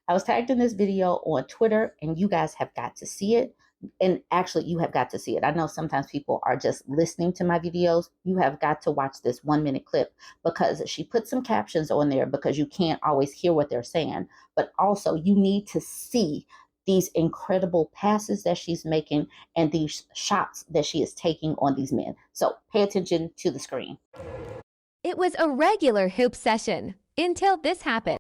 I was tagged in this video on Twitter, and you guys have got to see it. And actually, you have got to see it. I know sometimes people are just listening to my videos. You have got to watch this 1-minute clip, because she put some captions on there because you can't always hear what they're saying. But also, you need to see these incredible passes that she's making and these shots that she is taking on these men. So pay attention to the screen. It was a regular hoop session until this happened.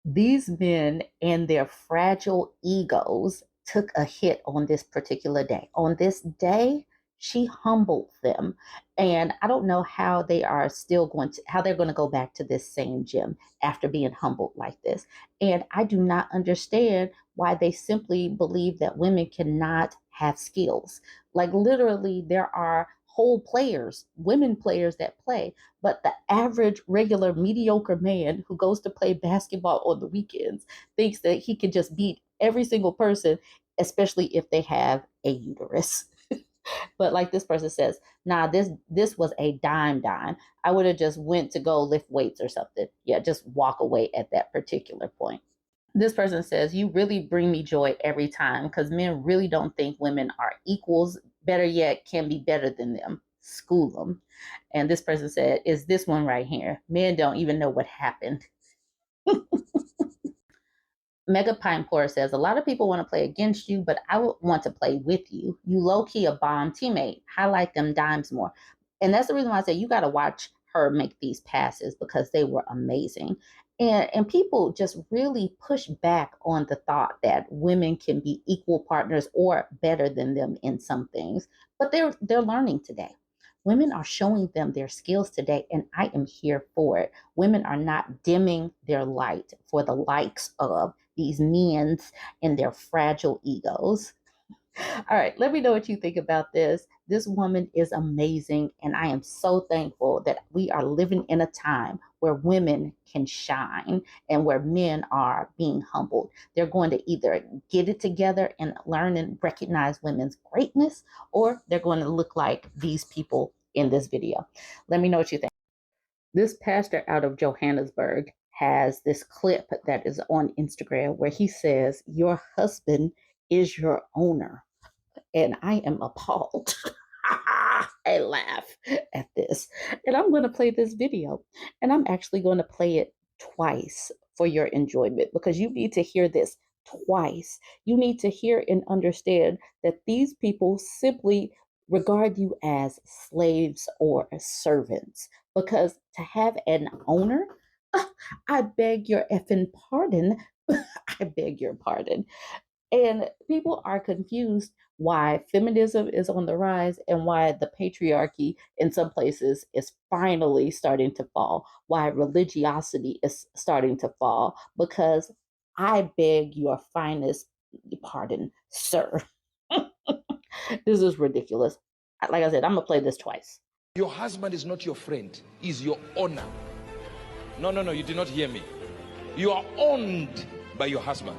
These men and their fragile egos took a hit on this particular day. On this day, she humbled them. And I don't know how they are how they're going to go back to this same gym after being humbled like this. And I do not understand why they simply believe that women cannot have skills. Like, literally, there are whole players, women players that play, but the average, regular, mediocre man who goes to play basketball on the weekends thinks that he can just beat every single person, especially if they have a uterus. But like this person says, nah, this was a dime. I would have just went to go lift weights or something. Yeah, just walk away at that particular point. This person says, you really bring me joy every time, because men really don't think women are equals. Better yet, can be better than them. School them. And this person said, is this one right here. Men don't even know what happened. Mega Pine Pour says, a lot of people want to play against you, but I would want to play with you. You low-key a bomb teammate. Highlight them dimes more. And that's the reason why I say you got to watch her make these passes, because they were amazing. And people just really push back on the thought that women can be equal partners or better than them in some things. But they're learning today. Women are showing them their skills today, and I am here for it. Women are not dimming their light for the likes of these men's and their fragile egos. All right, let me know what you think about this. This woman is amazing, and I am so thankful that we are living in a time where women can shine and where men are being humbled. They're going to either get it together and learn and recognize women's greatness, or they're going to look like these people in this video. Let me know what you think. This pastor out of Johannesburg has this clip that is on Instagram where he says, your husband is your owner. And I am appalled. I laugh at this. And I'm going to play this video. And I'm actually going to play it twice for your enjoyment, because you need to hear this twice. You need to hear and understand that these people simply regard you as slaves or servants. Because to have an owner, I beg your effing pardon. I beg your pardon. And people are confused why feminism is on the rise and why the patriarchy in some places is finally starting to fall, why religiosity is starting to fall, because I beg your finest pardon, sir. This is ridiculous. Like I said, I'm going to play this twice. Your husband is not your friend, he's your owner. No, you did not hear me. You are owned by your husband.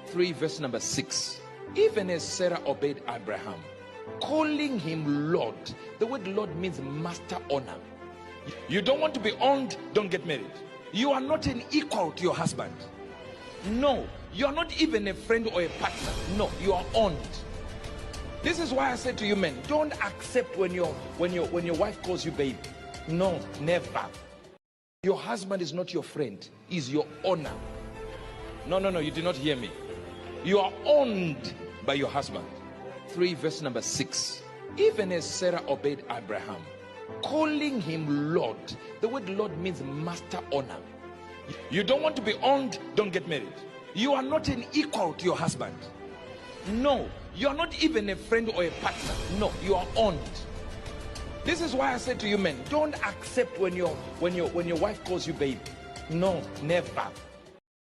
3 verse number 6. Even as Sarah obeyed Abraham, calling him Lord. The word Lord means master owner. You don't want to be owned, don't get married. You are not an equal to your husband. No, you are not even a friend or a partner. No, you are owned. This is why I said to you men, don't accept when your wife calls you baby. No, never. Your husband is not your friend, he's your owner. No, no, no, you did not hear me. You are owned by your husband. 3 verse number 6. Even as Sarah obeyed Abraham, calling him Lord. The word Lord means master owner. You don't want to be owned, don't get married. You are not an equal to your husband. No, you are not even a friend or a partner. No, you are owned. This is why I said to you men, don't accept when your wife calls you baby. No, never.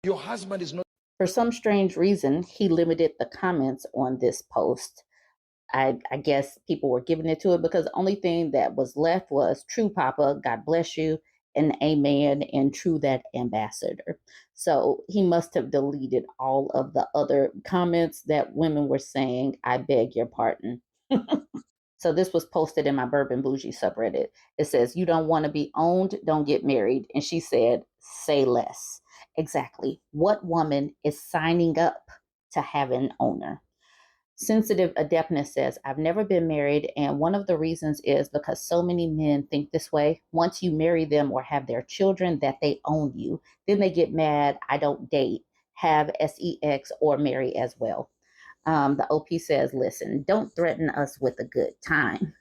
Your husband is not. For some strange reason, he limited the comments on this post. I guess people were giving it to it because the only thing that was left was true Papa, God bless you, and amen, and true that ambassador. So he must have deleted all of the other comments that women were saying, I beg your pardon. So this was posted in my Bourbon Bougie subreddit. It says, you don't want to be owned, don't get married. And she said, say less. Exactly. What woman is signing up to have an owner? Sensitive Adeptness says, I've never been married, and one of the reasons is because so many men think this way. Once you marry them or have their children, that they own you. Then they get mad, I don't date, have sex, or marry as well. The OP says, listen, don't threaten us with a good time.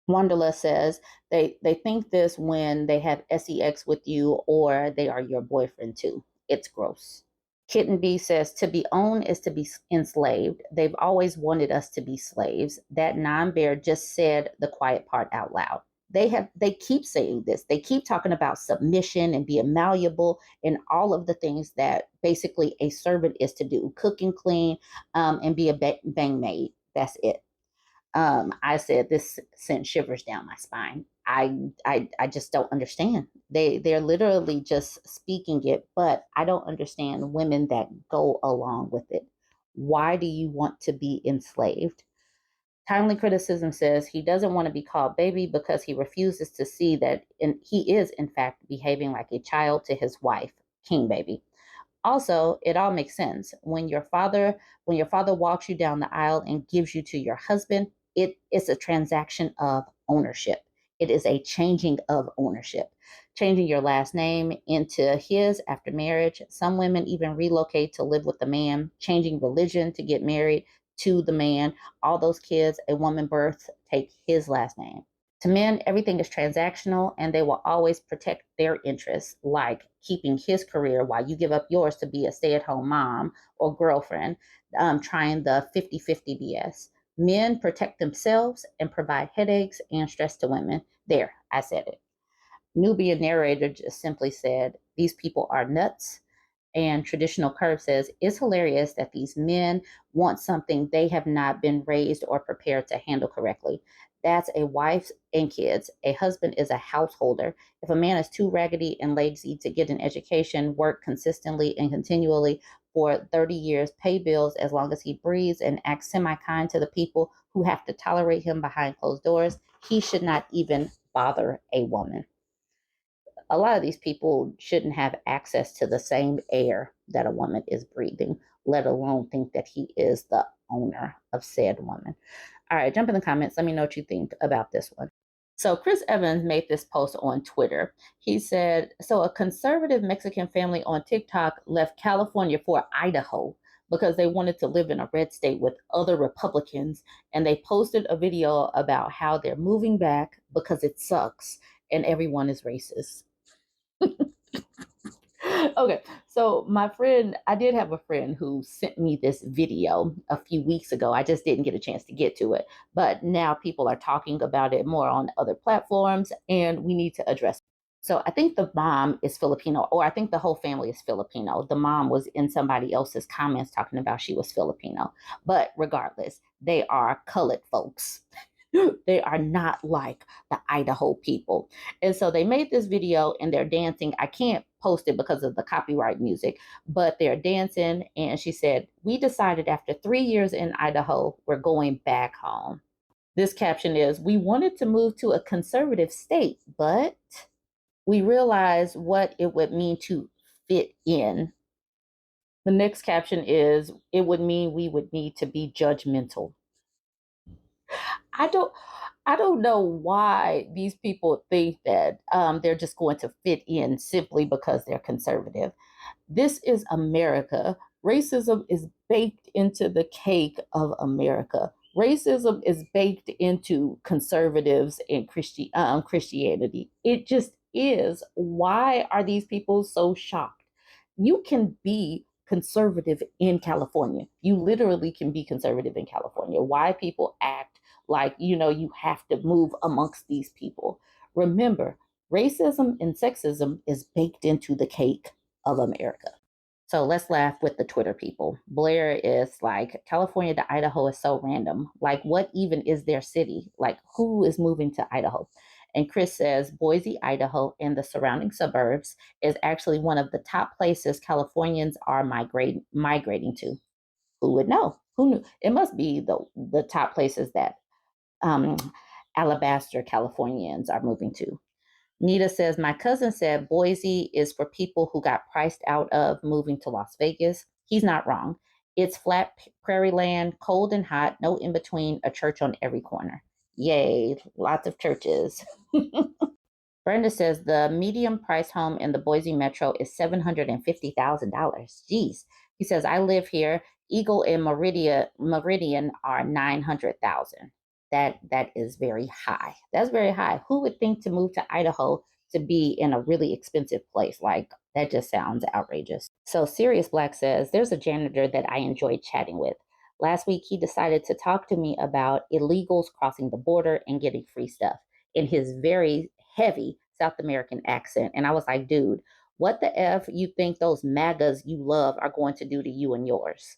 Wanderlust says they think this when they have sex with you or they are your boyfriend too. It's gross. Kitten B says, to be owned is to be enslaved. They've always wanted us to be slaves. That non-bear just said the quiet part out loud. They keep saying this. They keep talking about submission and being malleable and all of the things that basically a servant is to do. Cook and clean, and be a bang maid. That's it. I said this sent shivers down my spine. I just don't understand. They're literally just speaking it, but I don't understand women that go along with it. Why do you want to be enslaved? Timely Criticism says he doesn't want to be called baby because he refuses to see that he is in fact behaving like a child to his wife, King Baby. Also, it all makes sense. When your father walks you down the aisle and gives you to your husband, it is a transaction of ownership. It is a changing of ownership. Changing your last name into his after marriage. Some women even relocate to live with the man, changing religion to get married to the man. All those kids a woman births take his last name. To men, everything is transactional and they will always protect their interests, like keeping his career while you give up yours to be a stay at home mom or girlfriend, trying the 50-50 BS. Men protect themselves and provide headaches and stress to women. There, I said it. Nubia narrator just simply said, these people are nuts. And Traditional Curve says, it's hilarious that these men want something they have not been raised or prepared to handle correctly. That's a wife and kids. A husband is a householder. If a man is too raggedy and lazy to get an education, work consistently and continually for 30 years, pay bills as long as he breathes, and act semi-kind to the people who have to tolerate him behind closed doors, he should not even bother a woman. A lot of these people shouldn't have access to the same air that a woman is breathing, let alone think that he is the owner of said woman. All right, jump in the comments. Let me know what you think about this one. So Chris Evans made this post on Twitter. He said, so a conservative Mexican family on TikTok left California for Idaho because they wanted to live in a red state with other Republicans. And they posted a video about how they're moving back because it sucks and everyone is racist. Okay, so I did have a friend who sent me this video a few weeks ago. I just didn't get a chance to get to it, but now people are talking about it more on other platforms, and we need to address it. So I think the mom is Filipino, or I think the whole family is Filipino. The mom was in somebody else's comments talking about she was Filipino, but regardless, they are colored folks. They are not like the Idaho people. And so they made this video and they're dancing. I can't post it because of the copyright music, but they're dancing. And she said, we decided after 3 years in Idaho, we're going back home. This caption is, we wanted to move to a conservative state, but we realized what it would mean to fit in. The next caption is, it would mean we would need to be judgmental. I don't know why these people think that they're just going to fit in simply because they're conservative. This is America. Racism is baked into the cake of America. Racism is baked into conservatives and Christianity. It just is. Why are these people so shocked? You can be conservative in California. You literally can be conservative in California. Why people act like, you have to move amongst these people. Remember, racism and sexism is baked into the cake of America. So let's laugh with the Twitter people. Blair is like, California to Idaho is so random. Like, what even is their city? Like, who is moving to Idaho? And Chris says, Boise, Idaho, and the surrounding suburbs is actually one of the top places Californians are migrating to. Who would know? Who knew? It must be the top places that um, Alabaster Californians are moving to. Nita says, my cousin said Boise is for people who got priced out of moving to Las Vegas. He's not wrong. It's flat prairie land, cold and hot, no in between, a church on every corner. Yay, lots of churches. Brenda says the medium price home in the Boise metro is $750,000. Jeez. He says, I live here. Eagle and Meridian are 900,000. That is very high. That's very high. Who would think to move to Idaho to be in a really expensive place? Like, that just sounds outrageous. So Sirius Black says, there's a janitor that I enjoyed chatting with. Last week, he decided to talk to me about illegals crossing the border and getting free stuff in his very heavy South American accent. And I was like, dude, what the F you think those MAGAs you love are going to do to you and yours?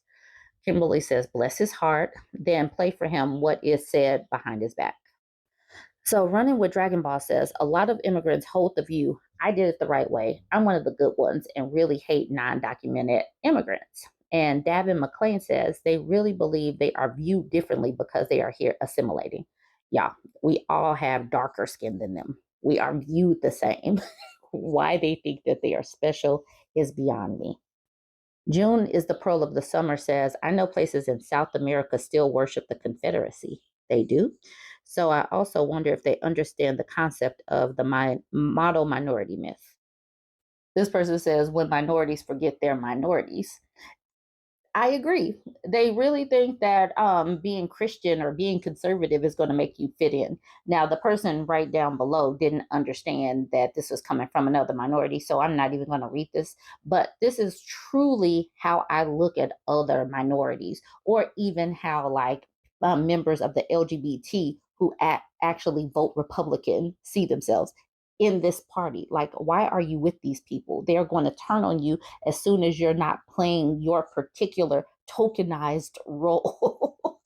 Kimberly says, bless his heart, then play for him what is said behind his back. So Running with Dragon Ball says, a lot of immigrants hold the view, I did it the right way. I'm one of the good ones and really hate non-documented immigrants. And Davin McLean says, they really believe they are viewed differently because they are here assimilating. Yeah, we all have darker skin than them. We are viewed the same. Why they think that they are special is beyond me. June is the pearl of the summer says, I know places in South America still worship the Confederacy. They do. So I also wonder if they understand the concept of the model minority myth. This person says, when minorities forget they're minorities. I agree. They really think that being Christian or being conservative is going to make you fit in. Now, the person right down below didn't understand that this was coming from another minority, so I'm not even going to read this. But this is truly how I look at other minorities, or even how like members of the LGBT who actually vote Republican see themselves in this party. Like, why are you with these people? They're going to turn on you as soon as you're not playing your particular tokenized role.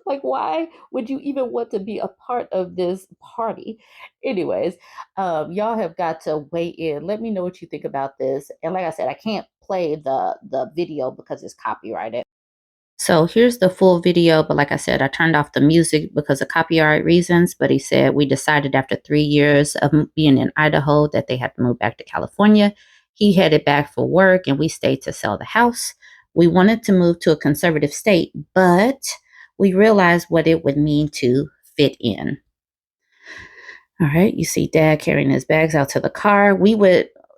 Like, why would you even want to be a part of this party? Anyways, y'all have got to weigh in. Let me know what you think about this. And like I said, I can't play the video because it's copyrighted. So here's the full video, but like I said, I turned off the music because of copyright reasons. But he said, we decided after 3 years of being in Idaho that they had to move back to California. He headed back for work and we stayed to sell the house. We wanted to move to a conservative state, but we realized what it would mean to fit in. All right, you see dad carrying his bags out to the car.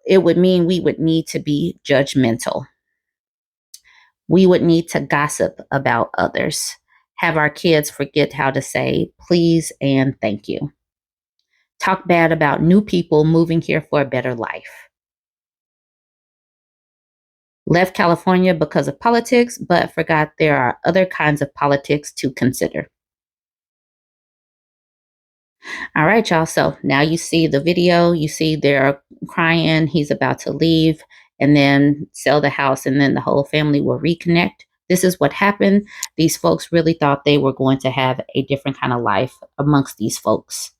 It would mean we would need to be judgmental. We would need to gossip about others, have our kids forget how to say please and thank you, talk bad about new people moving here for a better life. Left California because of politics, but forgot there are other kinds of politics to consider. All right, y'all. So now you see the video. You see they're crying. He's about to leave and then sell the house, and then the whole family will reconnect. This is what happened. These folks really thought they were going to have a different kind of life amongst these folks.